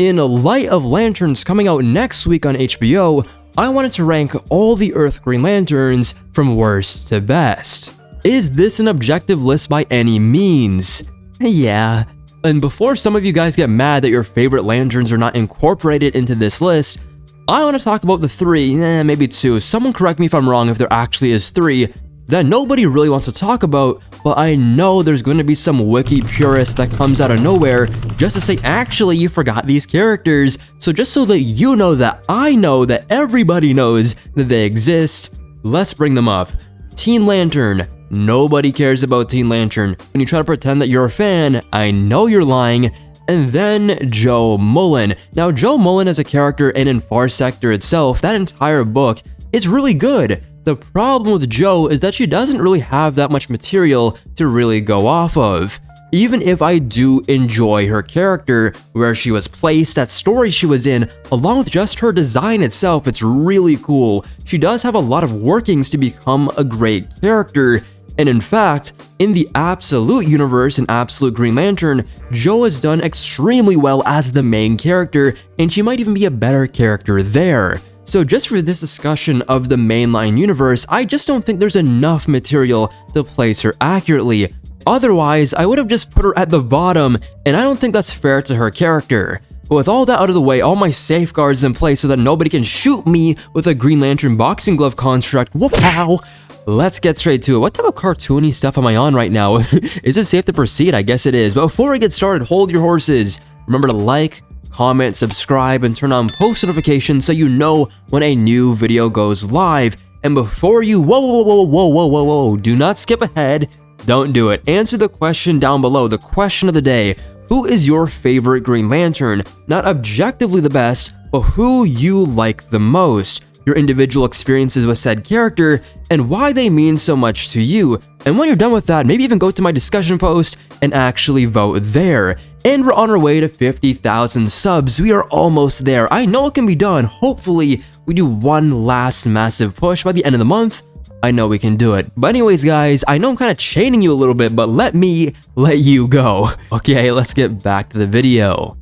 In light of Lanterns coming out next week on HBO, I wanted to rank all the Earth Green Lanterns from worst to best. Is this an objective list by any means? Yeah. And before some of you guys get mad that your favorite Lanterns are not incorporated into this list, I want to talk about the 3, maybe 2, someone correct me if I'm wrong if there actually is 3, that nobody really wants to talk about, but I know there's going to be some wiki purist that comes out of nowhere just to say, actually, you forgot these characters. So just so that you know that I know that everybody knows that they exist, let's bring them up. Teen Lantern. Nobody cares about Teen Lantern. When you try to pretend that you're a fan, I know you're lying. And then Joe Mullen. Now, Joe Mullen as a character and in Far Sector itself, that entire book is really good. The problem with Joe is that she doesn't really have that much material to really go off of. Even if I do enjoy her character, where she was placed, that story she was in, along with just her design itself, it's really cool. She does have a lot of workings to become a great character. And in fact, in the Absolute universe in Absolute Green Lantern, Joe has done extremely well as the main character, and she might even be a better character there. So just for this discussion of the mainline universe, I just don't think there's enough material to place her accurately. Otherwise, I would have just put her at the bottom, and I don't think that's fair to her character. But with all that out of the way, all my safeguards in place so that nobody can shoot me with a Green Lantern boxing glove construct, whoop-pow! Let's get straight to it. What type of cartoony stuff am I on right now? Is it safe to proceed? I guess it is. But before we get started, hold your horses. Remember to like, comment, subscribe, and turn on post notifications so you know when a new video goes live. And before you, whoa, do not skip ahead. Don't do it. Answer the question down below, the question of the day. Who is your favorite Green Lantern? Not objectively the best, but who you like the most. Your individual experiences with said character, and why they mean so much to you. And when you're done with that, maybe even go to my discussion post and actually vote there. And we're on our way to 50,000 subs. We are almost there. I know it can be done. Hopefully, we do one last massive push by the end of the month. I know we can do it. But anyways, guys, I know I'm kind of chaining you a little bit, but let me let you go. Okay, let's get back to the video.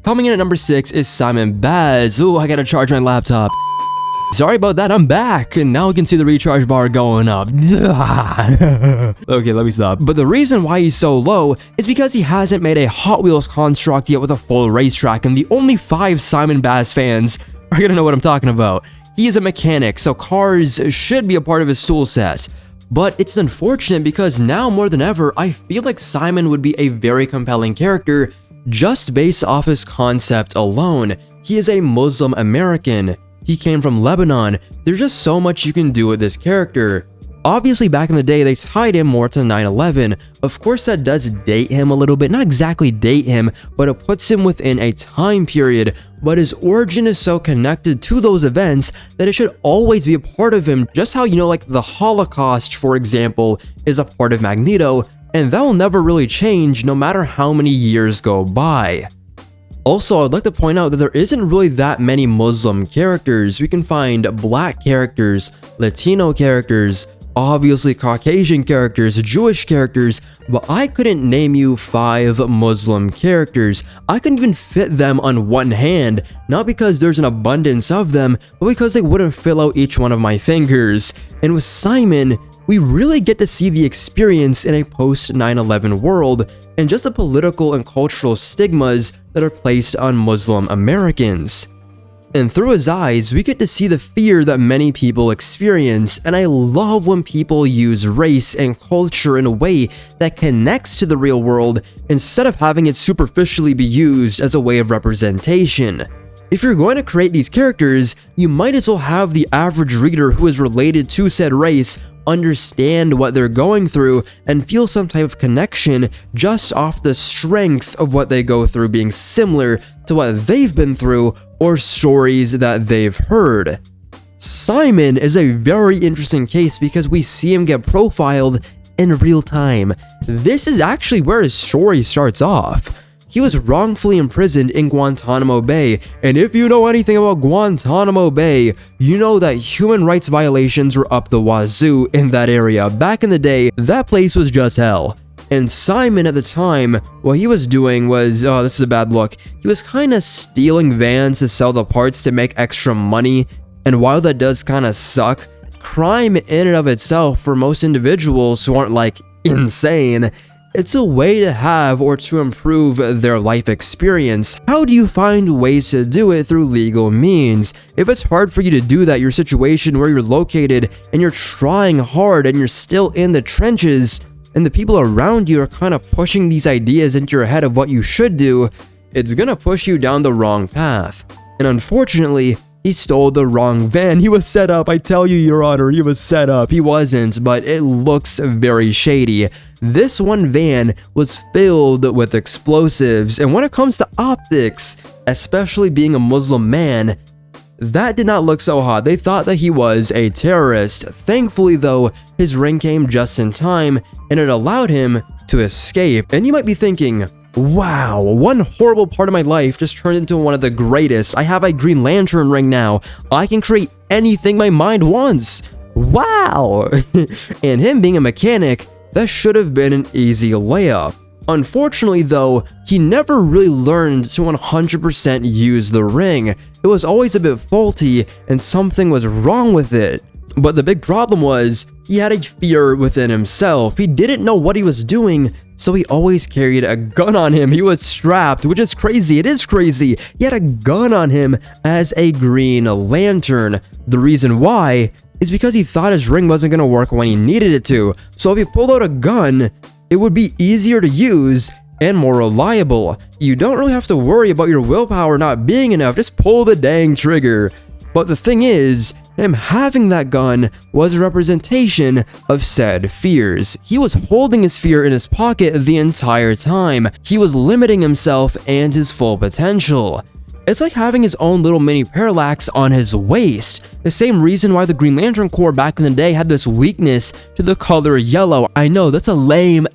Coming in at number 6 is Simon Baz. Ooh, I gotta charge my laptop. Sorry about that, I'm back, and now we can see the recharge bar going up. Okay, let me stop. But the reason why he's so low is because he hasn't made a Hot Wheels construct yet with a full racetrack, and the only 5 Simon Baz fans are gonna know what I'm talking about. He is a mechanic, so cars should be a part of his tool set. But it's unfortunate because now more than ever, I feel like Simon would be a very compelling character just based off his concept alone. He is a Muslim American. He came from Lebanon. There's just so much you can do with this character. Obviously, back in the day, they tied him more to 9/11. Of course, that does date him a little bit. Not exactly date him, but it puts him within a time period. But his origin is so connected to those events that it should always be a part of him. Just how, like the Holocaust, for example, is a part of Magneto, and that will never really change no matter how many years go by. Also, I'd like to point out that there isn't really that many Muslim characters. We can find black characters, Latino characters, obviously Caucasian characters, Jewish characters, but I couldn't name you 5 Muslim characters. I couldn't even fit them on one hand, not because there's an abundance of them, but because they wouldn't fill out each one of my fingers. And with Simon, we really get to see the experience in a post-9/11 world, and just the political and cultural stigmas that are placed on Muslim Americans. And through his eyes, we get to see the fear that many people experience, and I love when people use race and culture in a way that connects to the real world instead of having it superficially be used as a way of representation. If you're going to create these characters, you might as well have the average reader who is related to said race understand what they're going through and feel some type of connection just off the strength of what they go through being similar to what they've been through or stories that they've heard. Simon is a very interesting case because we see him get profiled in real time. This is actually where his story starts off. He was wrongfully imprisoned in Guantanamo Bay, and if you know anything about Guantanamo Bay, you know that human rights violations were up the wazoo in that area. Back in the day, that place was just hell. And Simon at the time, what he was doing was, oh, this is a bad look. He was kind of stealing vans to sell the parts to make extra money. And while that does kind of suck, crime in and of itself for most individuals who aren't like insane, it's a way to have or to improve their life experience. How do you find ways to do it through legal means? If it's hard for you to do that, your situation where you're located and you're trying hard and you're still in the trenches and the people around you are kind of pushing these ideas into your head of what you should do, it's gonna push you down the wrong path. And unfortunately, he stole the wrong van. He was set up. I tell you, Your Honor, he was set up. He wasn't, but it looks very shady. This one van was filled with explosives, and when it comes to optics, especially being a Muslim man, that did not look so hot. They thought that he was a terrorist. Thankfully, though, his ring came just in time, and it allowed him to escape. And you might be thinking, wow, one horrible part of my life just turned into one of the greatest. I have a Green Lantern ring now. I can create anything my mind wants. Wow! And him being a mechanic, that should have been an easy layup. Unfortunately though, he never really learned to 100% use the ring. It was always a bit faulty and something was wrong with it. But the big problem was, he had a fear within himself. He didn't know what he was doing, so he always carried a gun on him. He was strapped, which is crazy. It is crazy. He had a gun on him as a Green Lantern. The reason why is because he thought his ring wasn't going to work when he needed it to. So if he pulled out a gun, it would be easier to use and more reliable. You don't really have to worry about your willpower not being enough. Just pull the dang trigger. But the thing is, him having that gun was a representation of said fears. He was holding his fear in his pocket the entire time. He was limiting himself and his full potential. It's like having his own little mini parallax on his waist. The same reason why the Green Lantern Corps back in the day had this weakness to the color yellow. I know, that's a lame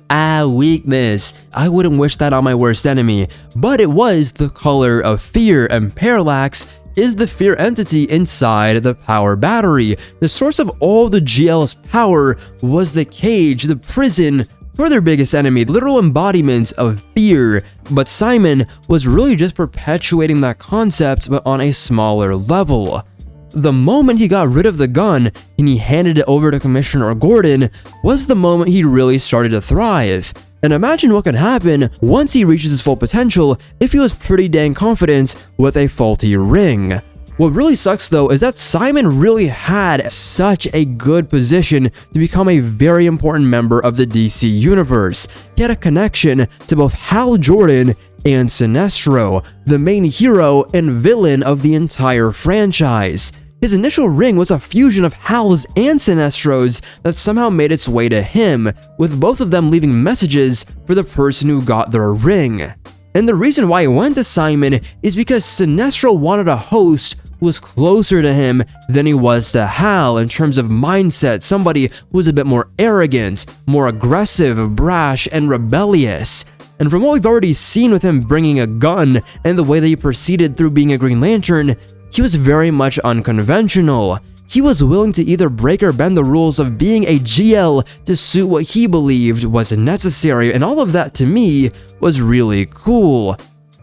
weakness. I wouldn't wish that on my worst enemy. But it was the color of fear, and parallax is the fear entity inside the power battery. The source of all the GL's power was the cage, the prison, for their biggest enemy, the literal embodiment of fear. But Simon was really just perpetuating that concept, but on a smaller level. The moment he got rid of the gun and he handed it over to Commissioner Gordon was the moment he really started to thrive. And imagine what could happen once he reaches his full potential if he was pretty dang confident with a faulty ring. What really sucks though is that Simon really had such a good position to become a very important member of the DC universe. He had a connection to both Hal Jordan and Sinestro, the main hero and villain of the entire franchise. His initial ring was a fusion of Hal's and Sinestro's that somehow made its way to him, with both of them leaving messages for the person who got their ring. And the reason why it went to Simon is because Sinestro wanted a host who was closer to him than he was to Hal in terms of mindset, somebody who was a bit more arrogant, more aggressive, brash, and rebellious. And from what we've already seen with him bringing a gun and the way that he proceeded through being a Green Lantern, he was very much unconventional. He was willing to either break or bend the rules of being a GL to suit what he believed was necessary, and all of that to me was really cool.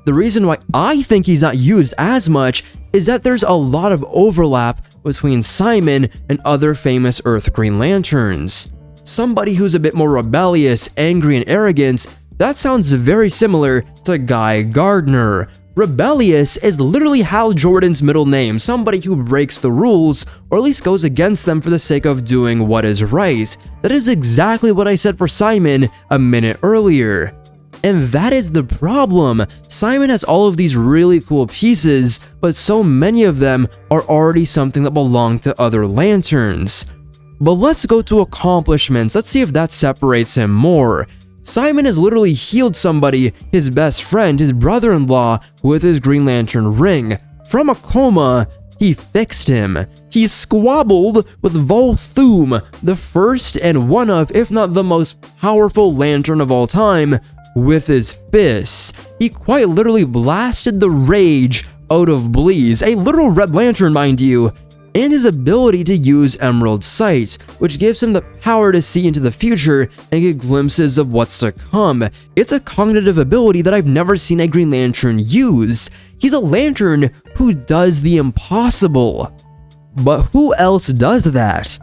The reason why I think he's not used as much is that there's a lot of overlap between Simon and other famous Earth Green Lanterns. Somebody who's a bit more rebellious, angry, and arrogant, that sounds very similar to Guy Gardner. Rebellious is literally Hal Jordan's middle name, somebody who breaks the rules, or at least goes against them for the sake of doing what is right. That is exactly what I said for Simon a minute earlier. And that is the problem. Simon has all of these really cool pieces, but so many of them are already something that belong to other lanterns. But let's go to accomplishments. Let's see if that separates him more. Simon has literally healed somebody, his best friend, his brother-in-law, with his Green Lantern ring. From a coma, he fixed him. He squabbled with Volthoom, the first and one of, if not the most powerful lantern of all time, with his fists. He quite literally blasted the rage out of Bleeze, a literal Red Lantern, mind you, and his ability to use Emerald Sight, which gives him the power to see into the future and get glimpses of what's to come. It's a cognitive ability that I've never seen a Green Lantern use. He's a Lantern who does the impossible. But who else does that?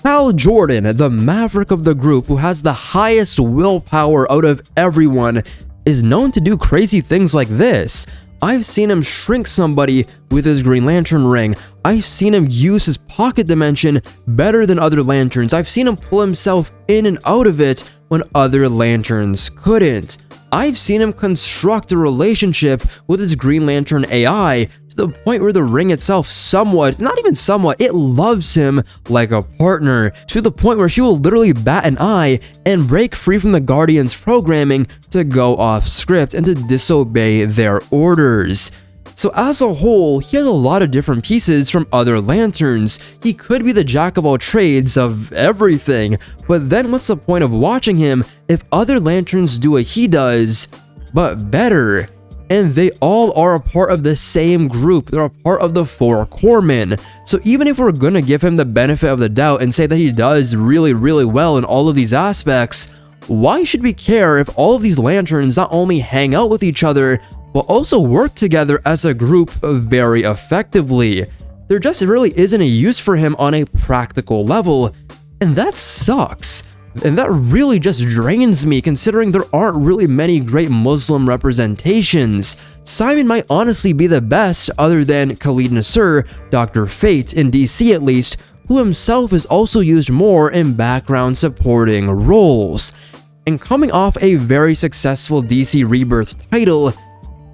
Hal Jordan, the maverick of the group who has the highest willpower out of everyone, is known to do crazy things like this. I've seen him shrink somebody with his Green Lantern ring. I've seen him use his pocket dimension better than other lanterns. I've seen him pull himself in and out of it when other lanterns couldn't. I've seen him construct a relationship with his Green Lantern AI to the point where the ring itself not even somewhat, it loves him like a partner, to the point where she will literally bat an eye and break free from the Guardian's programming to go off script and to disobey their orders. So as a whole, he has a lot of different pieces from other lanterns. He could be the jack of all trades of everything, but then what's the point of watching him if other lanterns do what he does, but better? And they all are a part of the same group. They're a part of the 4 corpsmen. So even if we're gonna give him the benefit of the doubt and say that he does really, really well in all of these aspects, why should we care if all of these lanterns not only hang out with each other, but also work together as a group very effectively? There just really isn't a use for him on a practical level, and that sucks. And that really just drains me, considering there aren't really many great Muslim representations. Simon might honestly be the best other than Khalid Nasser, Dr. Fate, in DC at least, who himself is also used more in background supporting roles. And coming off a very successful DC Rebirth title,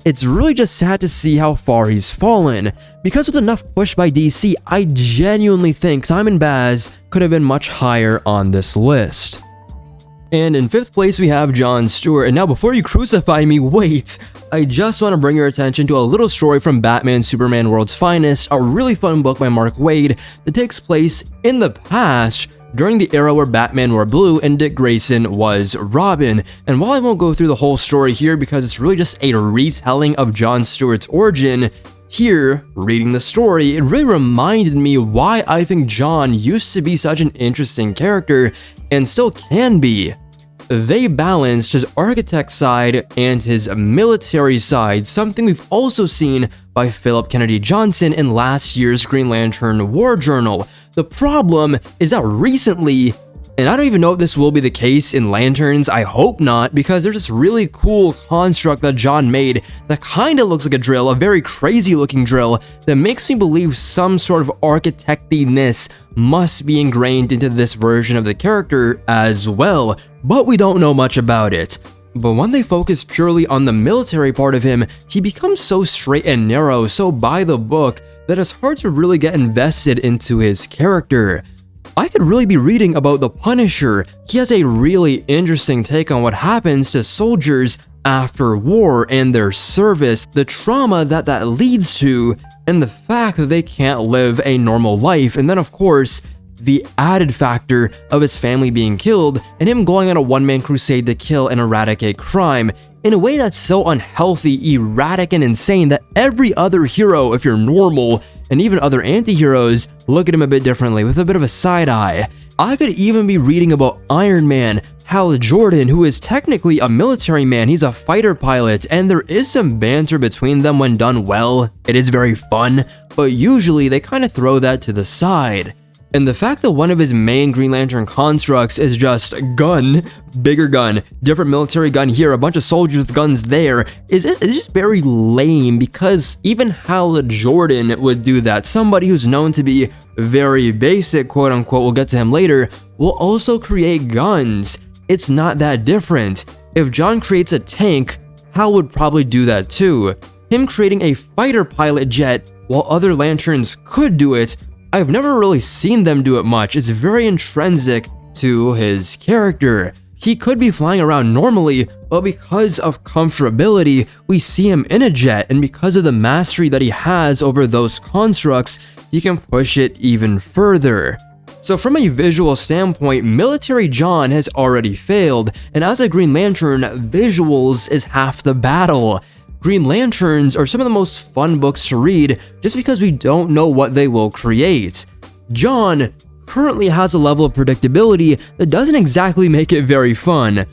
it's really just sad to see how far he's fallen. Because with enough push by DC, I genuinely think Simon Baz could have been much higher on this list. And in 5th place we have John Stewart. And now before you crucify me, wait! I just want to bring your attention to a little story from Batman Superman World's Finest, a really fun book by Mark Waid that takes place in the past, during the era where Batman wore blue and Dick Grayson was Robin. And while I won't go through the whole story here because it's really just a retelling of John Stewart's origin, here, reading the story, it really reminded me why I think John used to be such an interesting character and still can be. They balanced his architect side and his military side, something we've also seen by Philip Kennedy Johnson in last year's Green Lantern War Journal. The problem is that recently, and I don't even know if this will be the case in Lanterns, I hope not, because there's this really cool construct that John made that kind of looks like a drill, a very crazy looking drill, that makes me believe some sort of architectiness must be ingrained into this version of the character as well, but we don't know much about it. But when they focus purely on the military part of him, he becomes so straight and narrow, so by the book, that it's hard to really get invested into his character. I could really be reading about the Punisher. He has a really interesting take on what happens to soldiers after war and their service, the trauma that leads to, and the fact that they can't live a normal life, and then of course, the added factor of his family being killed and him going on a one-man crusade to kill and eradicate crime in a way that's so unhealthy, erratic, and insane that every other hero, if you're normal, and even other anti-heroes, look at him a bit differently with a bit of a side eye. I could even be reading about Iron Man, Hal Jordan, who is technically a military man. He's a fighter pilot, and there is some banter between them when done well. It is very fun, but usually they kind of throw that to the side. And the fact that one of his main Green Lantern constructs is just gun, bigger gun, different military gun here, a bunch of soldiers with guns there, is just very lame, because even Hal Jordan would do that. Somebody who's known to be very basic, quote unquote, we'll get to him later, will also create guns. It's not that different. If John creates a tank, Hal would probably do that too. Him creating a fighter pilot jet, while other Lanterns could do it, I've never really seen them do it much. It's very intrinsic to his character. He could be flying around normally, but because of comfortability, we see him in a jet, and because of the mastery that he has over those constructs, he can push it even further. So from a visual standpoint, Military John has already failed, and as a Green Lantern, visuals is half the battle. Green Lanterns are some of the most fun books to read just because we don't know what they will create. John currently has a level of predictability that doesn't exactly make it very fun.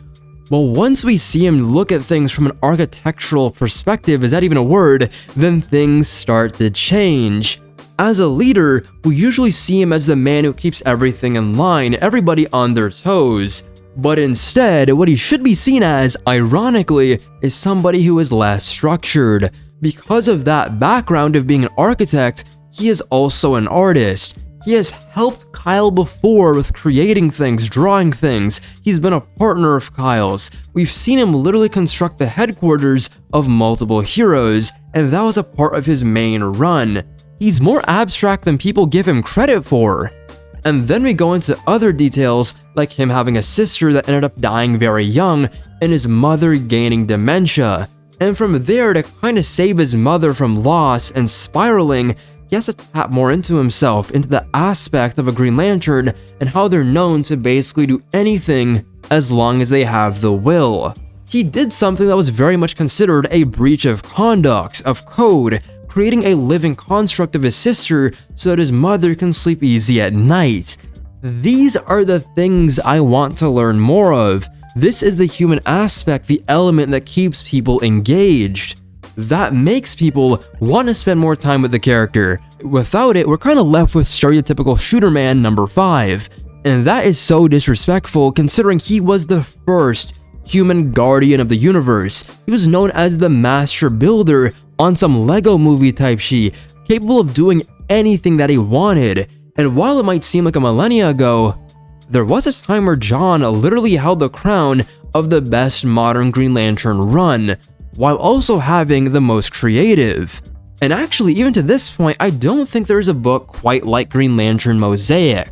But once we see him look at things from an architectural perspective, is that even a word, then things start to change. As a leader, we usually see him as the man who keeps everything in line, everybody on their toes. But instead, what he should be seen as, ironically, is somebody who is less structured. Because of that background of being an architect, he is also an artist. He has helped Kyle before with creating things, drawing things. He's been a partner of Kyle's. We've seen him literally construct the headquarters of multiple heroes, and that was a part of his main run. He's more abstract than people give him credit for. And then we go into other details, like him having a sister that ended up dying very young, and his mother gaining dementia. And from there, to kind of save his mother from loss and spiraling, he has to tap more into himself, into the aspect of a Green Lantern, and how they're known to basically do anything as long as they have the will. He did something that was very much considered a breach of conduct, of code, creating a living construct of his sister so that his mother can sleep easy at night. These are the things I want to learn more of. This is the human aspect, the element that keeps people engaged. That makes people want to spend more time with the character. Without it, we're kind of left with stereotypical shooter man number 5. And that is so disrespectful considering he was the first human guardian of the universe. He was known as the master builder on some Lego movie type shit, capable of doing anything that he wanted. And while it might seem like a millennia ago, there was a time where John literally held the crown of the best modern Green Lantern run, while also having the most creative. And actually, even to this point, I don't think there's a book quite like Green Lantern Mosaic.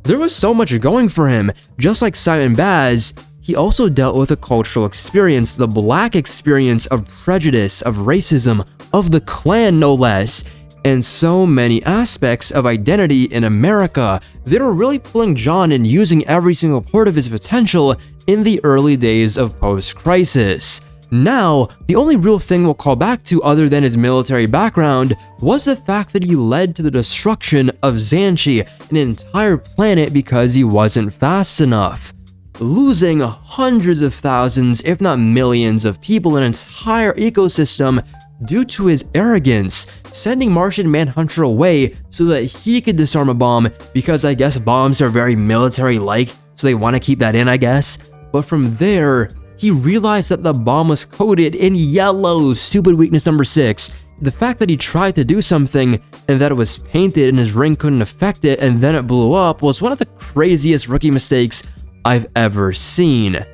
There was so much going for him. Just like Simon Baz, he also dealt with a cultural experience, the black experience of prejudice, of racism, of the Klan no less, and so many aspects of identity in America that are really pulling John and using every single part of his potential in the early days of post-crisis. Now, the only real thing we'll call back to other than his military background was the fact that he led to the destruction of Xanchi, an entire planet, because he wasn't fast enough. Losing hundreds of thousands, if not millions of people in an entire ecosystem due to his arrogance, sending Martian Manhunter away so that he could disarm a bomb, because I guess bombs are very military-like, so they want to keep that in, I guess. But from there, he realized that the bomb was coded in yellow, stupid weakness number 6. The fact that he tried to do something and that it was painted and his ring couldn't affect it and then it blew up was one of the craziest rookie mistakes I've ever seen.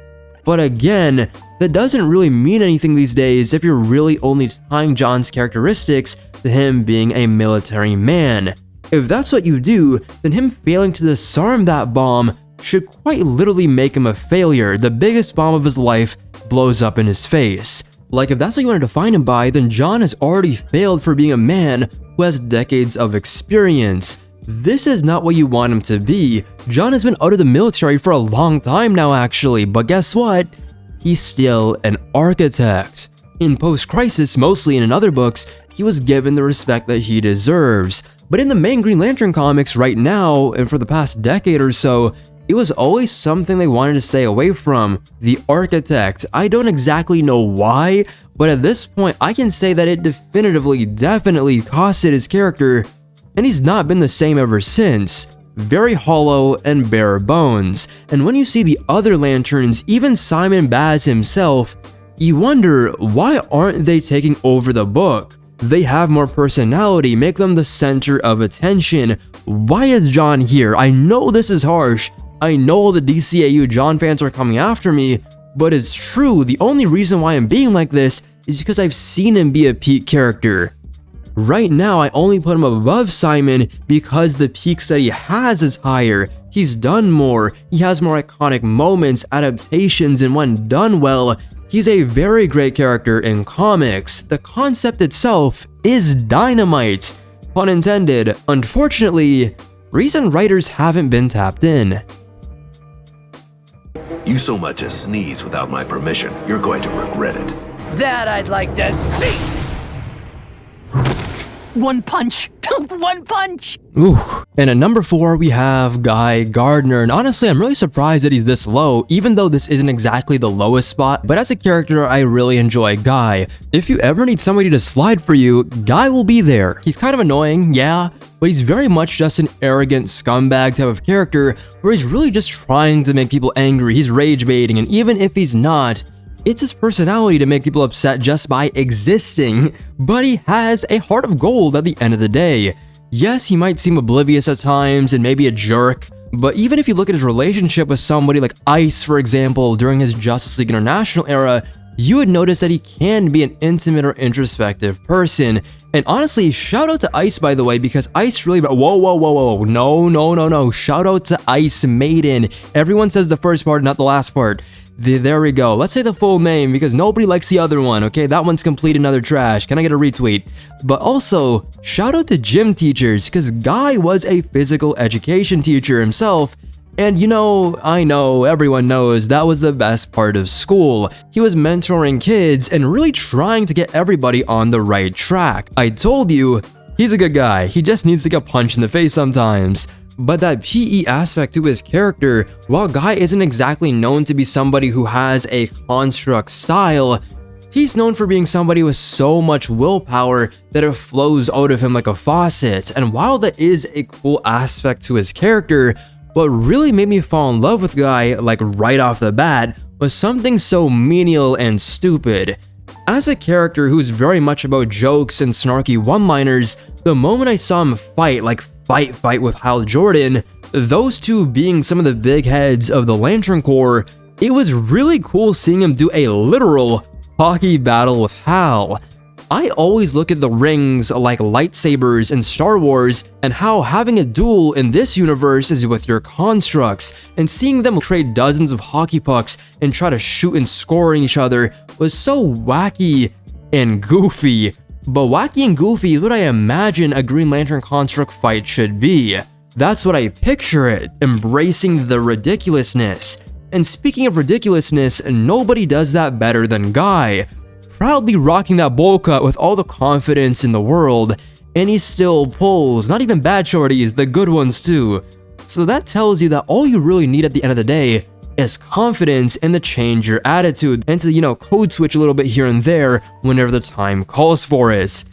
But again, that doesn't really mean anything these days if you're really only tying John's characteristics to him being a military man. If that's what you do, then him failing to disarm that bomb should quite literally make him a failure. The biggest bomb of his life blows up in his face. Like, if that's what you want to define him by, then John has already failed for being a man who has decades of experience. This is not what you want him to be. John has been out of the military for a long time now, actually, but guess what? He's still an architect. In post-crisis, mostly and in other books, he was given the respect that he deserves. But in the main Green Lantern comics right now, and for the past decade or so, it was always something they wanted to stay away from, the architect. I don't exactly know why, but at this point, I can say that it definitely costed his character, and he's not been the same ever since. Very hollow and bare bones. And when you see the other Lanterns, even Simon Baz himself, you wonder, why aren't they taking over the book? They have more personality, make them the center of attention. Why is John here? I know this is harsh. I know all the DCAU John fans are coming after me, but it's true. The only reason why I'm being like this is because I've seen him be a peak character. Right now, I only put him above Simon because the peaks that he has is higher. He's done more, he has more iconic moments, adaptations, and when done well, he's a very great character in comics. The concept itself is dynamite. Pun intended. Unfortunately, reason writers haven't been tapped in. You so much as sneeze without my permission, you're going to regret it. That I'd like to see! One punch! One punch! Ooh. And at number 4, we have Guy Gardner. And honestly, I'm really surprised that he's this low, even though this isn't exactly the lowest spot. But as a character, I really enjoy Guy. If you ever need somebody to slide for you, Guy will be there. He's kind of annoying, yeah, but he's very much just an arrogant scumbag type of character where he's really just trying to make people angry. He's rage baiting, and even if he's not, it's his personality to make people upset just by existing, but he has a heart of gold at the end of the day. Yes, he might seem oblivious at times and maybe a jerk, but even if you look at his relationship with somebody like Ice, for example, during his Justice League International era, you would notice that he can be an intimate or introspective person. And honestly, shout out to Ice, by the way, because Ice really— whoa, no, shout out to Ice Maiden. Everyone says the first part, not the last part. There we go. Let's say the full name because nobody likes the other one, okay? That one's complete and utter trash. Can I get a retweet? But also, shout out to gym teachers because Guy was a physical education teacher himself. And you know, I know, everyone knows that was the best part of school. He was mentoring kids and really trying to get everybody on the right track. I told you, he's a good guy. He just needs to get punched in the face sometimes. But that PE aspect to his character, while Guy isn't exactly known to be somebody who has a construct style, he's known for being somebody with so much willpower that it flows out of him like a faucet. And while that is a cool aspect to his character, what really made me fall in love with Guy, like right off the bat, was something so menial and stupid. As a character who's very much about jokes and snarky one-liners, the moment I saw him fight, like fight with Hal Jordan, those two being some of the big heads of the Lantern Corps, it was really cool seeing him do a literal hockey battle with Hal. I always look at the rings like lightsabers in Star Wars and how having a duel in this universe is with your constructs, and seeing them trade dozens of hockey pucks and try to shoot and score each other was so wacky and goofy. But wacky and goofy is what I imagine a Green Lantern construct fight should be. That's what I picture it, embracing the ridiculousness. And speaking of ridiculousness, nobody does that better than Guy. Proudly rocking that bowl cut with all the confidence in the world, and he still pulls, not even bad shorties, the good ones too. So that tells you that all you really need at the end of the day is confidence and to change your attitude and to, you know, code switch a little bit here and there whenever the time calls for it.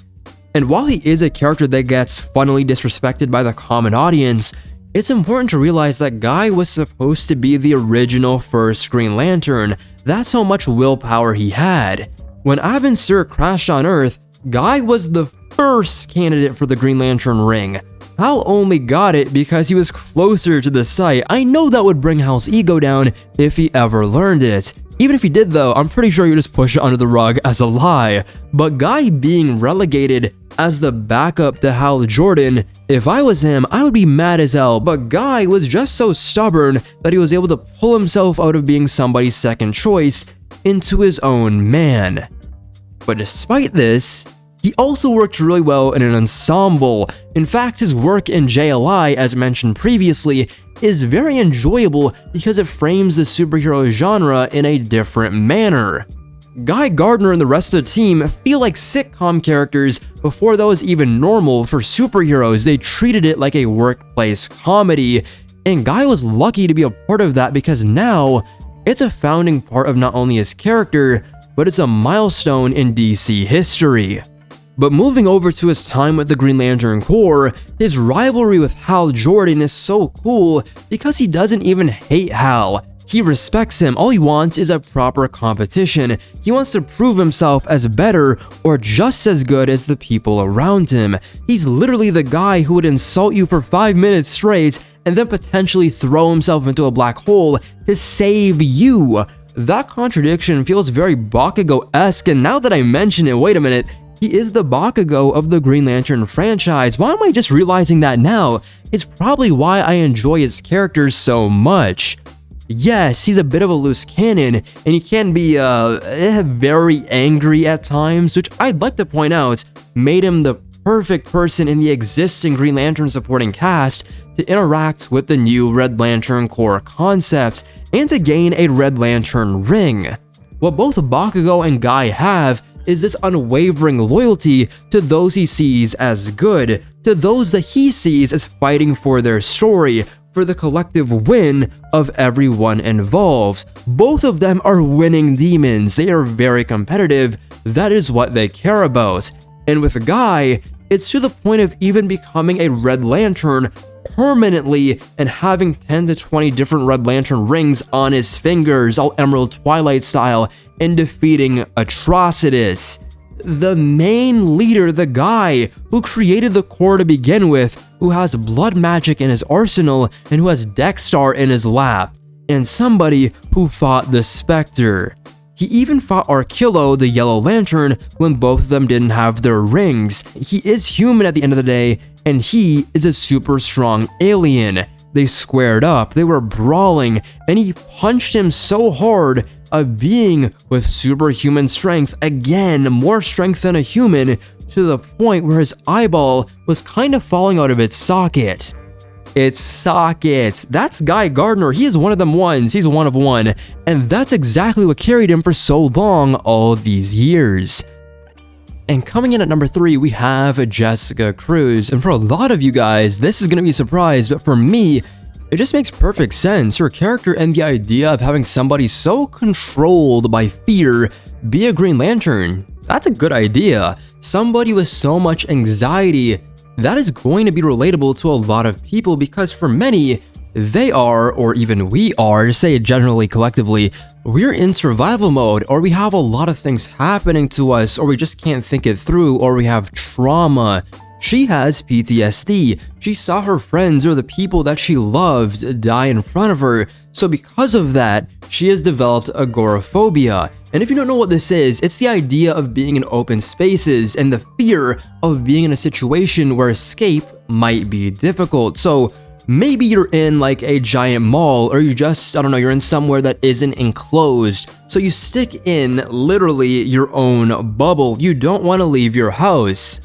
And while he is a character that gets funnily disrespected by the common audience, it's important to realize that Guy was supposed to be the original first Green Lantern. That's how much willpower he had. When Abin Sur crashed on Earth, Guy was the first candidate for the Green Lantern ring. Hal only got it because he was closer to the site. I know that would bring Hal's ego down if he ever learned it. Even if he did though, I'm pretty sure you just push it under the rug as a lie. But Guy being relegated as the backup to Hal Jordan, if I was him, I would be mad as hell. But Guy was just so stubborn that he was able to pull himself out of being somebody's second choice into his own man. But despite this, he also worked really well in an ensemble. In fact, his work in JLI, as mentioned previously, is very enjoyable because it frames the superhero genre in a different manner. Guy Gardner and the rest of the team feel like sitcom characters before that was even normal for superheroes. They treated it like a workplace comedy, and Guy was lucky to be a part of that because now it's a founding part of not only his character, but it's a milestone in DC history. But moving over to his time with the Green Lantern Corps, his rivalry with Hal Jordan is so cool because he doesn't even hate Hal. He respects him. All he wants is a proper competition. He wants to prove himself as better or just as good as the people around him. He's literally the guy who would insult you for 5 minutes straight and then potentially throw himself into a black hole to save you. That contradiction feels very Bakugo-esque, and now that I mention it, wait a minute, he is the Bakugo of the Green Lantern franchise. Why am I just realizing that now? It's probably why I enjoy his character so much. Yes, he's a bit of a loose cannon, and he can be very angry at times, which I'd like to point out made him the perfect person in the existing Green Lantern supporting cast to interact with the new Red Lantern Corps concept and to gain a Red Lantern ring. What both Bakugo and Guy have is this unwavering loyalty to those he sees as good, to those that he sees as fighting for their story, for the collective win of everyone involved. Both of them are winning demons. They are very competitive. That is what they care about. And with Guy, it's to the point of even becoming a Red Lantern permanently and having 10 to 20 different Red Lantern rings on his fingers, all Emerald Twilight style, and defeating Atrocitus. The main leader, the guy who created the Corps to begin with, who has blood magic in his arsenal and who has Dexstar in his lap, and somebody who fought the Spectre. He even fought Arkillo, the Yellow Lantern, when both of them didn't have their rings. He is human at the end of the day, and he is a super strong alien. They squared up, they were brawling, and he punched him so hard, a being with superhuman strength, again, more strength than a human, to the point where his eyeball was kind of falling out of its socket. Its socket. That's Guy Gardner. He is one of them ones. He's one of one. And that's exactly what carried him for so long all these years. And coming in at number 3, we have Jessica Cruz. And for a lot of you guys, this is going to be a surprise, but for me, it just makes perfect sense. Her character and the idea of having somebody so controlled by fear be a Green Lantern. That's a good idea. Somebody with so much anxiety, that is going to be relatable to a lot of people because for many, they are, or even we are, to say it generally collectively, we're in survival mode, or we have a lot of things happening to us, or we just can't think it through, or we have trauma. She has PTSD. She saw her friends or the people that she loved die in front of her, so because of that, she has developed agoraphobia. And if you don't know what this is, it's the idea of being in open spaces and the fear of being in a situation where escape might be difficult. So maybe you're in like a giant mall, or you just, I don't know, you're in somewhere that isn't enclosed. So you stick in literally your own bubble. You don't want to leave your house.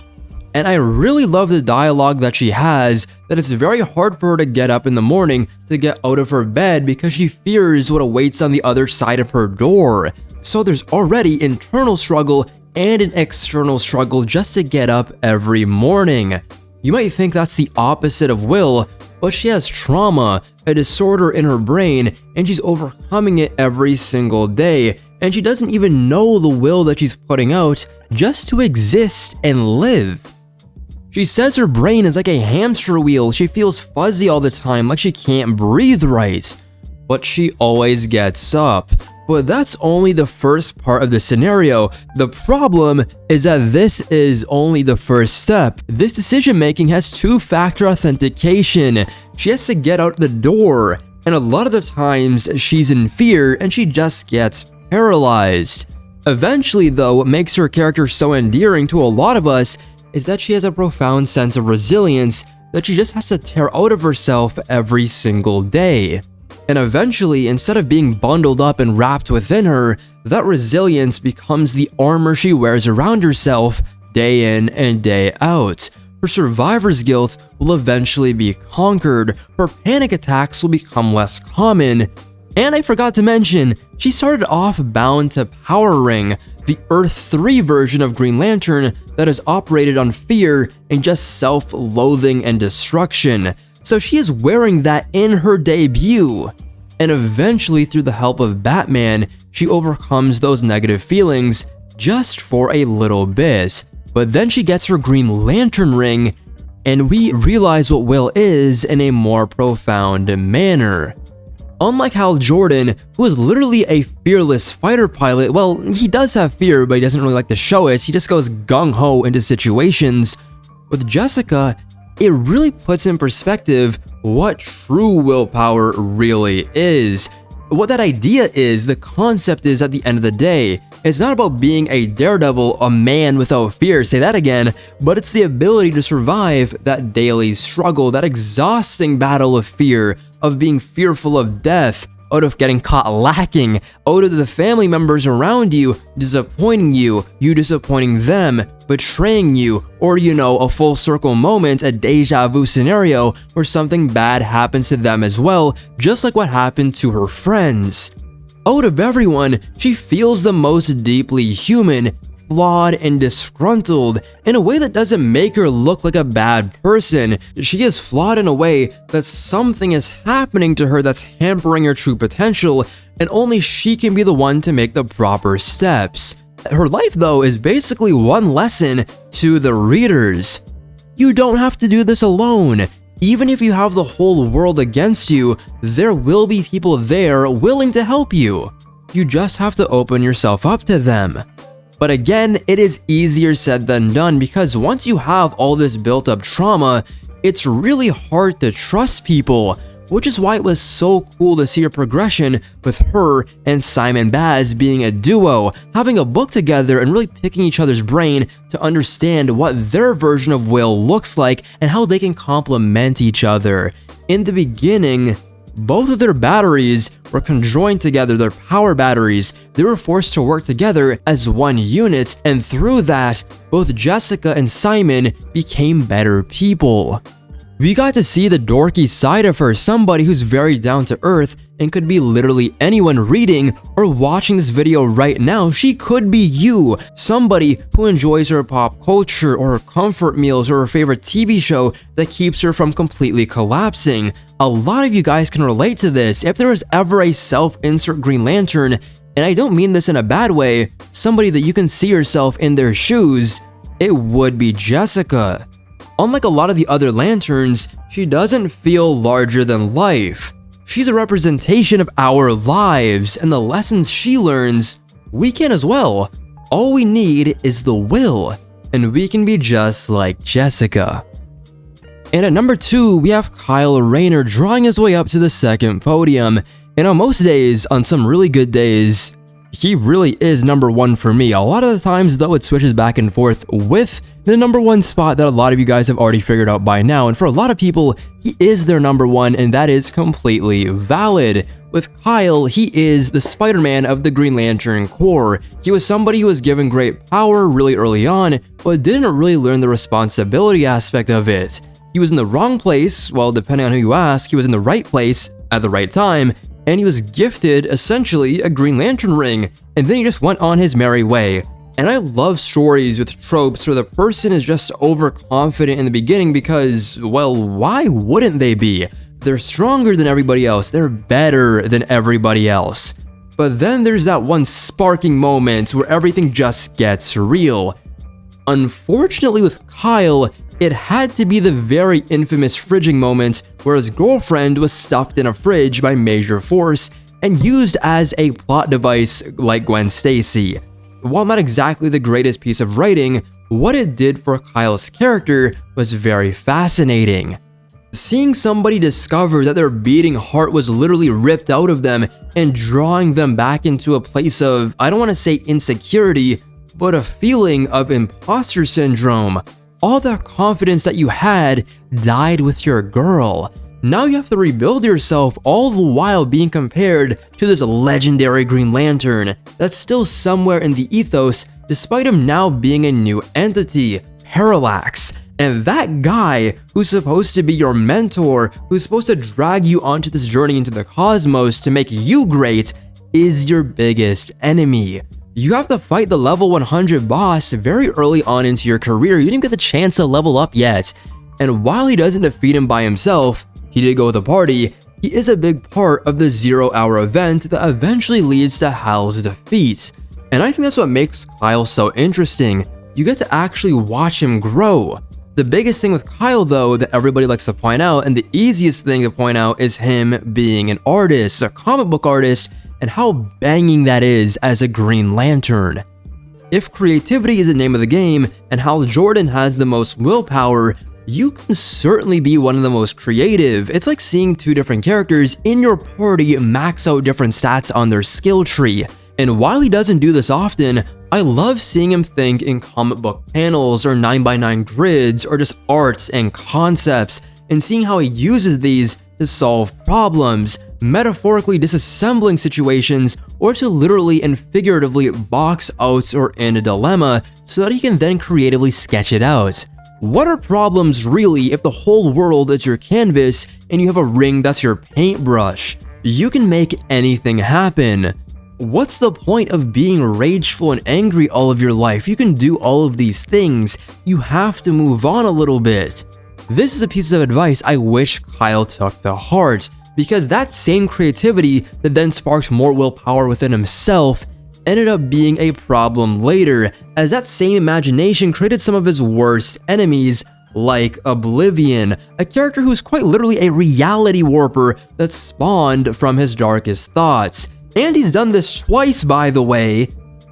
And I really love the dialogue that she has, that it's very hard for her to get up in the morning to get out of her bed because she fears what awaits on the other side of her door. So there's already internal struggle and an external struggle just to get up every morning. You might think that's the opposite of Will, but she has trauma, a disorder in her brain, and she's overcoming it every single day. And she doesn't even know the will that she's putting out just to exist and live. She says her brain is like a hamster wheel. She feels fuzzy all the time, like she can't breathe right. But she always gets up. But that's only the first part of the scenario. The problem is that this is only the first step. This decision making has two-factor authentication. She has to get out the door, and a lot of the times she's in fear and she just gets paralyzed. Eventually though, what makes her character so endearing to a lot of us is that she has a profound sense of resilience that she just has to tear out of herself every single day. And eventually, instead of being bundled up and wrapped within her, that resilience becomes the armor she wears around herself day in and day out. Her survivor's guilt will eventually be conquered, her panic attacks will become less common. And I forgot to mention, she started off bound to Power Ring, the Earth 3 version of Green Lantern that is operated on fear and just self-loathing and destruction. So she is wearing that in her debut. And eventually, through the help of Batman, she overcomes those negative feelings just for a little bit. But then she gets her Green Lantern ring, and we realize what Will is in a more profound manner. Unlike Hal Jordan, who is literally a fearless fighter pilot, well, he does have fear, but he doesn't really like to show it. He just goes gung-ho into situations. With Jessica, it really puts in perspective what true willpower really is. What that idea is, the concept is, at the end of the day, it's not about being a daredevil, a man without fear, say that again, but it's the ability to survive that daily struggle, that exhausting battle of fear, of being fearful of death, out of getting caught lacking, out of the family members around you disappointing you, you disappointing them, betraying you, or a full circle moment, a deja vu scenario where something bad happens to them as well, just like what happened to her friends. Out of everyone, she feels the most deeply human, flawed, and disgruntled in a way that doesn't make her look like a bad person. She is flawed in a way that something is happening to her that's hampering her true potential, and only she can be the one to make the proper steps. Her life, though, is basically one lesson to the readers. You don't have to do this alone. Even if you have the whole world against you, there will be people there willing to help you. You just have to open yourself up to them. But again, it is easier said than done because once you have all this built-up trauma, it's really hard to trust people, which is why it was so cool to see her progression with her and Simon Baz being a duo, having a book together and really picking each other's brain to understand what their version of Will looks like and how they can complement each other. In the beginning, both of their batteries were conjoined together, their power batteries. They were forced to work together as one unit, and through that, both Jessica and Simon became better people. We got to see the dorky side of her, somebody who's very down to earth and could be literally anyone reading or watching this video right now. She could be you, somebody who enjoys her pop culture or her comfort meals or her favorite TV show that keeps her from completely collapsing. A lot of you guys can relate to this. If there was ever a self-insert Green Lantern, and I don't mean this in a bad way, somebody that you can see yourself in their shoes, it would be Jessica. Unlike a lot of the other lanterns, she doesn't feel larger than life. She's a representation of our lives, and the lessons she learns, we can as well. All we need is the will, and we can be just like Jessica. And at number 2, we have Kyle Rayner drawing his way up to the second podium. And on most days, on some really good days, he really is number 1 for me. A lot of the times, though, it switches back and forth with the number 1 spot that a lot of you guys have already figured out by now. And for a lot of people, he is their number 1, and that is completely valid. With Kyle, he is the Spider-Man of the Green Lantern Corps. He was somebody who was given great power really early on, but didn't really learn the responsibility aspect of it. He was in the wrong place, well, depending on who you ask, he was in the right place at the right time, and he was gifted, essentially, a Green Lantern ring, and then he just went on his merry way. And I love stories with tropes where the person is just overconfident in the beginning because, well, why wouldn't they be? They're stronger than everybody else, they're better than everybody else. But then there's that one sparking moment where everything just gets real. Unfortunately with Kyle, it had to be the very infamous fridging moment where his girlfriend was stuffed in a fridge by Major Force and used as a plot device like Gwen Stacy. While not exactly the greatest piece of writing, what it did for Kyle's character was very fascinating. Seeing somebody discover that their beating heart was literally ripped out of them and drawing them back into a place of, I don't want to say insecurity, but a feeling of imposter syndrome. All that confidence that you had died with your girl. Now you have to rebuild yourself, all the while being compared to this legendary Green Lantern that's still somewhere in the ethos despite him now being a new entity, Parallax. And that guy who's supposed to be your mentor, who's supposed to drag you onto this journey into the cosmos to make you great, is your biggest enemy. You have to fight the level 100 boss very early on into your career. You didn't get the chance to level up yet. And while he doesn't defeat him by himself, he did go with a party, he is a big part of the 0-hour event that eventually leads to Hal's defeat. And I think that's what makes Kyle so interesting. You get to actually watch him grow. The biggest thing with Kyle, though, that everybody likes to point out, and the easiest thing to point out, is him being an artist, a comic book artist, and how banging that is as a Green Lantern. If creativity is the name of the game, and Hal Jordan has the most willpower, you can certainly be one of the most creative. It's like seeing two different characters in your party max out different stats on their skill tree. And while he doesn't do this often, I love seeing him think in comic book panels or 9x9 grids or just arts and concepts, and seeing how he uses these to solve problems, metaphorically disassembling situations, or to literally and figuratively box out or in a dilemma so that he can then creatively sketch it out. What are problems really if the whole world is your canvas and you have a ring that's your paintbrush? You can make anything happen. What's the point of being rageful and angry all of your life? You can do all of these things. You have to move on a little bit. This is a piece of advice I wish Kyle took to heart, because that same creativity that then sparked more willpower within himself ended up being a problem later, as that same imagination created some of his worst enemies, like Oblivion, a character who's quite literally a reality warper that spawned from his darkest thoughts. And he's done this twice, by the way.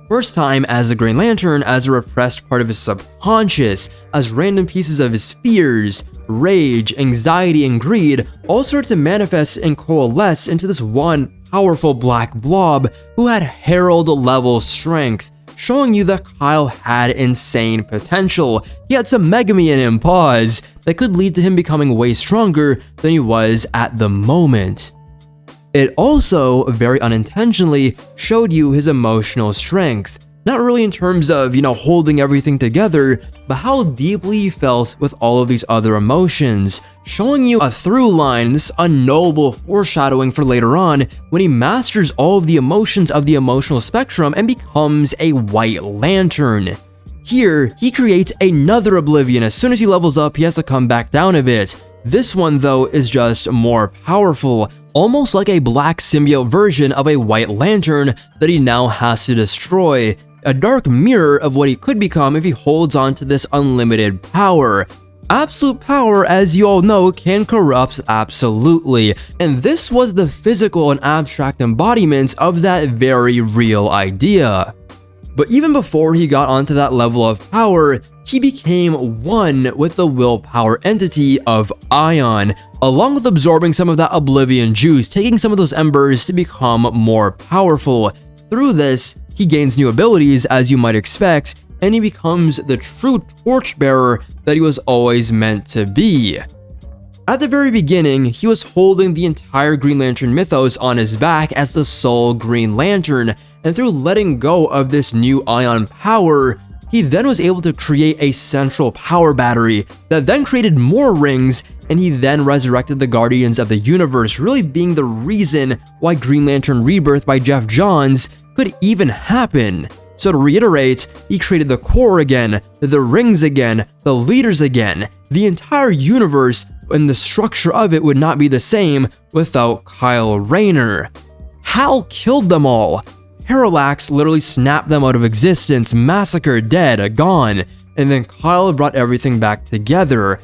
First time as a Green Lantern, as a repressed part of his subconscious, as random pieces of his fears, rage, anxiety, and greed all start to manifest and coalesce into this one powerful black blob who had Herald-level strength, showing you that Kyle had insane potential. He had some Megami in him, pause, that could lead to him becoming way stronger than he was at the moment. It also, very unintentionally, showed you his emotional strength. Not really in terms of, holding everything together, but how deeply he felt with all of these other emotions, showing you a through line, this unknowable foreshadowing for later on when he masters all of the emotions of the emotional spectrum and becomes a White Lantern. Here, he creates another Oblivion. As soon as he levels up, he has to come back down a bit. This one, though, is just more powerful, almost like a black symbiote version of a White Lantern that he now has to destroy. A dark mirror of what he could become if he holds on to this unlimited power. Absolute power, as you all know, can corrupt absolutely, and this was the physical and abstract embodiment of that very real idea. But even before he got onto that level of power, he became one with the willpower entity of Ion, along with absorbing some of that Oblivion juice, taking some of those embers to become more powerful. Through this, he gains new abilities, as you might expect, and he becomes the true torchbearer that he was always meant to be. At the very beginning, he was holding the entire Green Lantern mythos on his back as the sole Green Lantern, and through letting go of this new Ion power, he then was able to create a central power battery that then created more rings, and he then resurrected the Guardians of the Universe, really being the reason why Green Lantern Rebirth by Jeff Johns could even happen. So to reiterate, he created the core again, the rings again, the leaders again. The entire universe and the structure of it would not be the same without Kyle Rayner. Hal killed them all. Parallax literally snapped them out of existence, massacred, dead, gone, and then Kyle brought everything back together.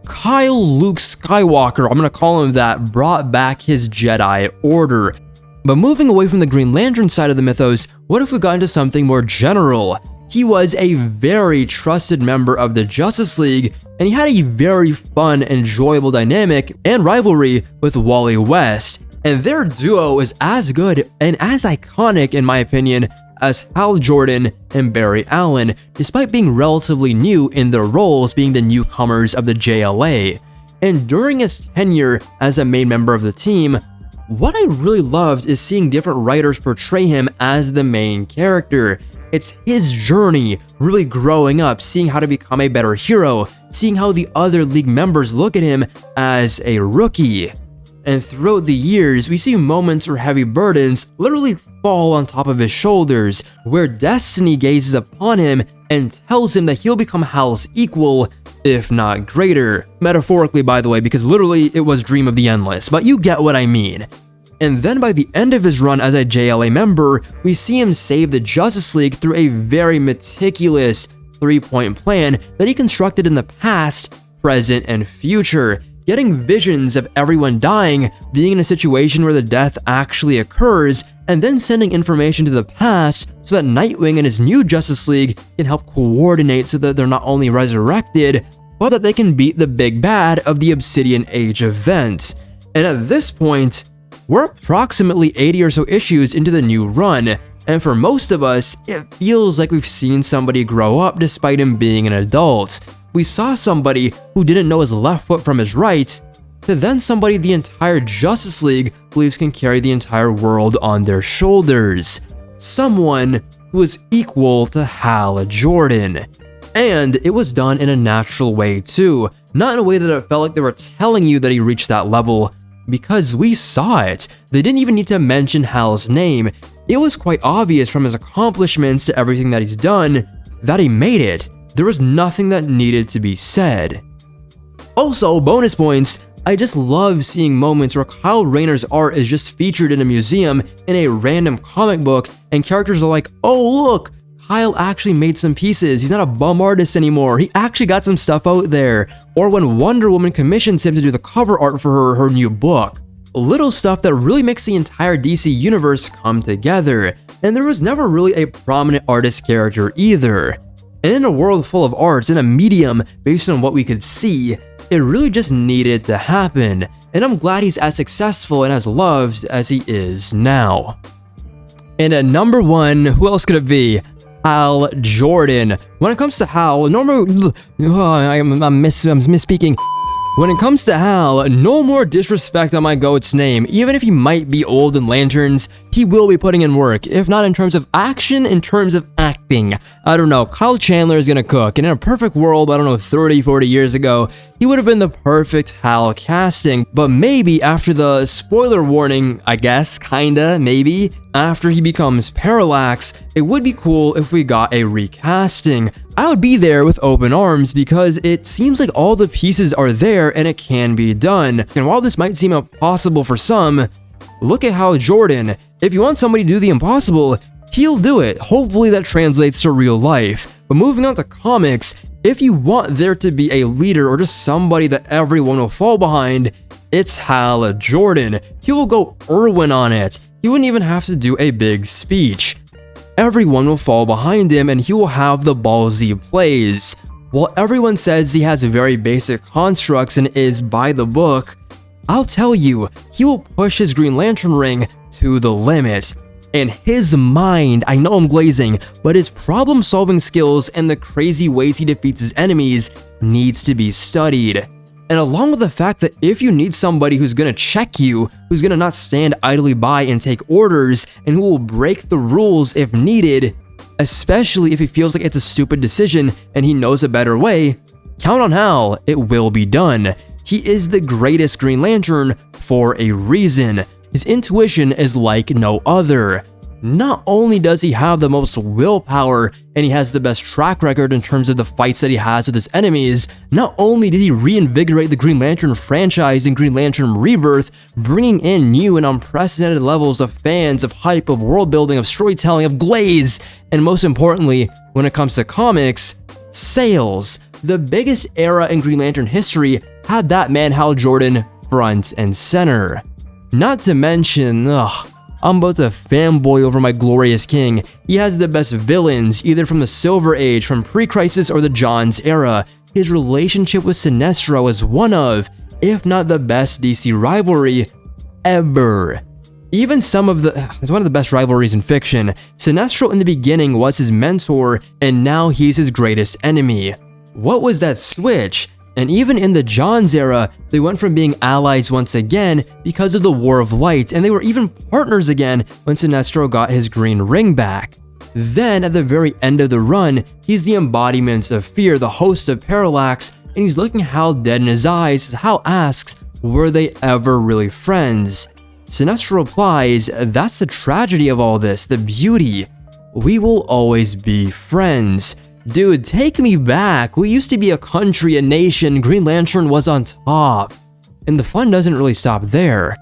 Kyle Luke Skywalker, I'm gonna call him that, brought back his Jedi Order. But moving away from the Green Lantern side of the mythos, what if we got into something more general? He was a very trusted member of the Justice League, and he had a very fun, enjoyable dynamic and rivalry with Wally West, and their duo is as good and as iconic, in my opinion, as Hal Jordan and Barry Allen, despite being relatively new in their roles, being the newcomers of the JLA. And during his tenure as a main member of the team, what I really loved is seeing different writers portray him as the main character. It's his journey, really growing up, seeing how to become a better hero, seeing how the other League members look at him as a rookie. And throughout the years, we see moments where heavy burdens literally fall on top of his shoulders, where destiny gazes upon him and tells him that he'll become Hal's equal, if not greater. Metaphorically, by the way, because literally it was Dream of the Endless, but you get what I mean. And then by the end of his run as a JLA member, we see him save the Justice League through a very meticulous 3-point plan that he constructed in the past, present, and future, getting visions of everyone dying, being in a situation where the death actually occurs, and then sending information to the past so that Nightwing and his new Justice League can help coordinate so that they're not only resurrected, but that they can beat the big bad of the Obsidian Age event. And at this point, we're approximately 80 or so issues into the new run, and for most of us, it feels like we've seen somebody grow up despite him being an adult. We saw somebody who didn't know his left foot from his right, to then somebody the entire Justice League believes can carry the entire world on their shoulders. Someone who is equal to Hal Jordan. And it was done in a natural way too, not in a way that it felt like they were telling you that he reached that level, because we saw it. They didn't even need to mention Hal's name. it was quite obvious from his accomplishments to everything that he's done that he made it. There was nothing that needed to be said. Also, bonus points, I just love seeing moments where Kyle Rayner's art is just featured in a museum in a random comic book and characters are like, oh look, Kyle actually made some pieces, he's not a bum artist anymore, he actually got some stuff out there. Or when Wonder Woman commissions him to do the cover art for her new book. Little stuff that really makes the entire DC universe come together, and there was never really a prominent artist character either. And in a world full of arts, in a medium based on what we could see, it really just needed to happen, and I'm glad he's as successful and as loved as he is now. And at number 1, who else could it be? Hal Jordan. When it comes to Hal, I'm misspeaking. When it comes to Hal, no more disrespect on my goat's name. Even if he might be old in Lanterns, he will be putting in work, if not in terms of action, in terms of acting. I don't know, Kyle Chandler is gonna cook, and in a perfect world, I don't know, 30, 40 years ago, he would have been the perfect Hal casting, but maybe after the spoiler warning, I guess, kinda, maybe, after he becomes Parallax, it would be cool if we got a recasting. I would be there with open arms because it seems like all the pieces are there and it can be done. And while this might seem impossible for some, look at Hal Jordan. If you want somebody to do the impossible, he'll do it. Hopefully that translates to real life. But moving on to comics, if you want there to be a leader or just somebody that everyone will fall behind, it's Hal Jordan. He will go Irwin on it. He wouldn't even have to do a big speech. Everyone will fall behind him and he will have the ballsy plays. While everyone says he has very basic constructs and is by the book, I'll tell you, he will push his Green Lantern ring to the limit. And his mind, I know I'm glazing, but his problem-solving skills and the crazy ways he defeats his enemies needs to be studied. And along with the fact that if you need somebody who's gonna check you, who's gonna not stand idly by and take orders, and who will break the rules if needed, especially if he feels like it's a stupid decision and he knows a better way, count on Hal, it will be done. He is the greatest Green Lantern for a reason. His intuition is like no other. Not only does he have the most willpower and he has the best track record in terms of the fights that he has with his enemies, not only did he reinvigorate the Green Lantern franchise in Green Lantern Rebirth, bringing in new and unprecedented levels of fans, of hype, of world building, of storytelling, of glaze, and most importantly, when it comes to comics, sales. The biggest era in Green Lantern history had that man Hal Jordan front and center. Not to mention, I'm about to fanboy over my glorious king. He has the best villains, either from the Silver Age, from pre-Crisis, or the Johns era. His relationship with Sinestro is one of, if not the best DC rivalry ever. Even it's one of the best rivalries in fiction. Sinestro in the beginning was his mentor, and now he's his greatest enemy. What was that switch? And even in the Johns era, they went from being allies once again because of the War of Light, and they were even partners again when Sinestro got his green ring back. Then, at the very end of the run, he's the embodiment of fear, the host of Parallax, and he's looking Hal dead in his eyes as Hal asks, were they ever really friends? Sinestro replies, that's the tragedy of all this, the beauty. We will always be friends. Dude, take me back. We used to be a country, a nation. Green Lantern was on top. And the fun doesn't really stop there.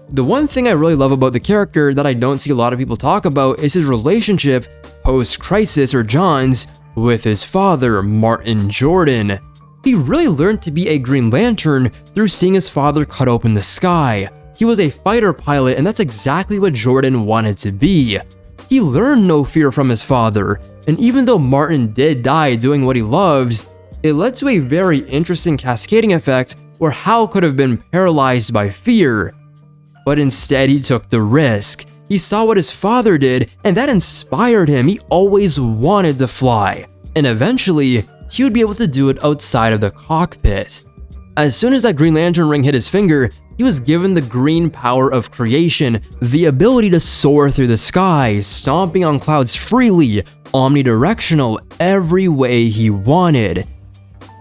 The one thing I really love about the character that I don't see a lot of people talk about is his relationship post-Crisis or Johns with his father, Martin Jordan. He really learned to be a Green Lantern through seeing his father cut open the sky. He was a fighter pilot, and that's exactly what Jordan wanted to be. He learned no fear from his father. And even though Martin did die doing what he loves, it led to a very interesting cascading effect where Hal could have been paralyzed by fear. But instead he took the risk. He saw what his father did, and that inspired him. He always wanted to fly. And eventually, he would be able to do it outside of the cockpit. As soon as that Green Lantern ring hit his finger, he was given the green power of creation, the ability to soar through the sky, stomping on clouds freely, omnidirectional, every way he wanted.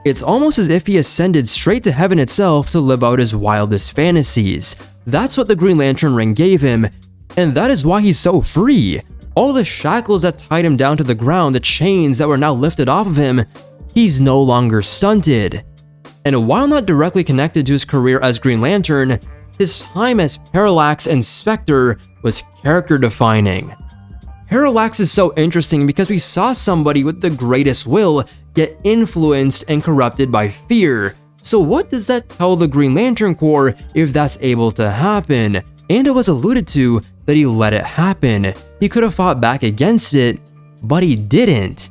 It's almost as if he ascended straight to heaven itself to live out his wildest fantasies. That's what the Green Lantern ring gave him, and that is why he's so free. All the shackles that tied him down to the ground, the chains that were now lifted off of him, he's no longer stunted. And while not directly connected to his career as Green Lantern, his time as Parallax and Spectre was character defining. Parallax is so interesting because we saw somebody with the greatest will get influenced and corrupted by fear. So what does that tell the Green Lantern Corps if that's able to happen? And it was alluded to that he let it happen. He could have fought back against it, but he didn't.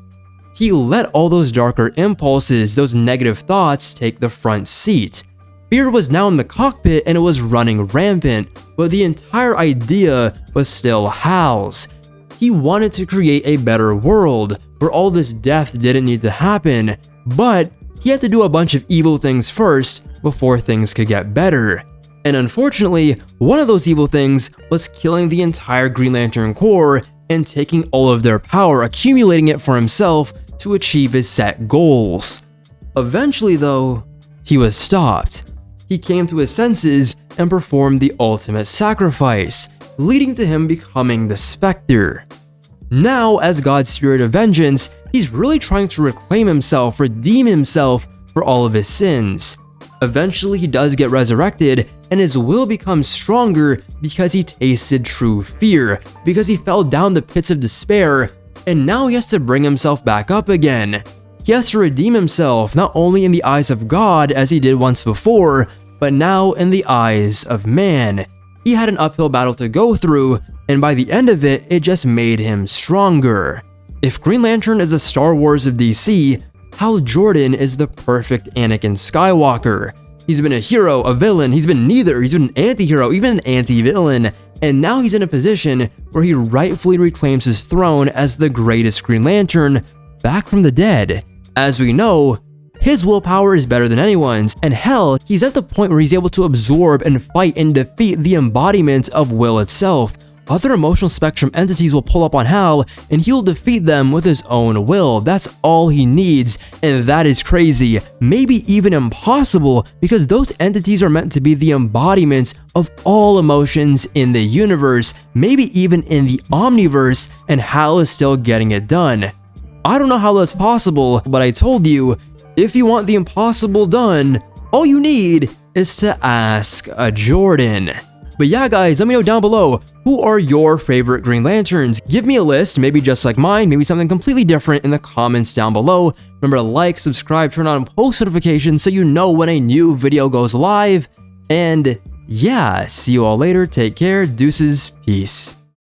He let all those darker impulses, those negative thoughts, take the front seat. Fear was now in the cockpit and it was running rampant, but the entire idea was still Hal's. He wanted to create a better world where all this death didn't need to happen, but he had to do a bunch of evil things first before things could get better. And unfortunately, one of those evil things was killing the entire Green Lantern Corps and taking all of their power, accumulating it for himself to achieve his set goals. Eventually though, he was stopped. He came to his senses and performed the ultimate sacrifice, leading to him becoming the Spectre. Now, as God's spirit of vengeance, he's really trying to reclaim himself, redeem himself for all of his sins. Eventually, he does get resurrected, and his will becomes stronger because he tasted true fear, because he fell down the pits of despair, and now he has to bring himself back up again. He has to redeem himself not only in the eyes of God as he did once before, but now in the eyes of man. He had an uphill battle to go through, and by the end of it, it just made him stronger. If Green Lantern is the Star Wars of DC, Hal Jordan is the perfect Anakin Skywalker. He's been a hero, a villain, he's been neither, he's been an anti-hero, even an anti-villain, and now he's in a position where he rightfully reclaims his throne as the greatest Green Lantern back from the dead. As we know, his willpower is better than anyone's, and hell, he's at the point where he's able to absorb and fight and defeat the embodiment of will itself. Other emotional spectrum entities will pull up on Hal, and he'll defeat them with his own will. That's all he needs, and that is crazy, maybe even impossible, because those entities are meant to be the embodiments of all emotions in the universe, maybe even in the Omniverse, and Hal is still getting it done. I don't know how that's possible, but I told you, if you want the impossible done, all you need is to ask a Jordan. But yeah guys, let me know down below, who are your favorite Green Lanterns? Give me a list, maybe just like mine, maybe something completely different in the comments down below. Remember to like, subscribe, turn on post notifications so you know when a new video goes live. And yeah, see you all later, take care, deuces, peace.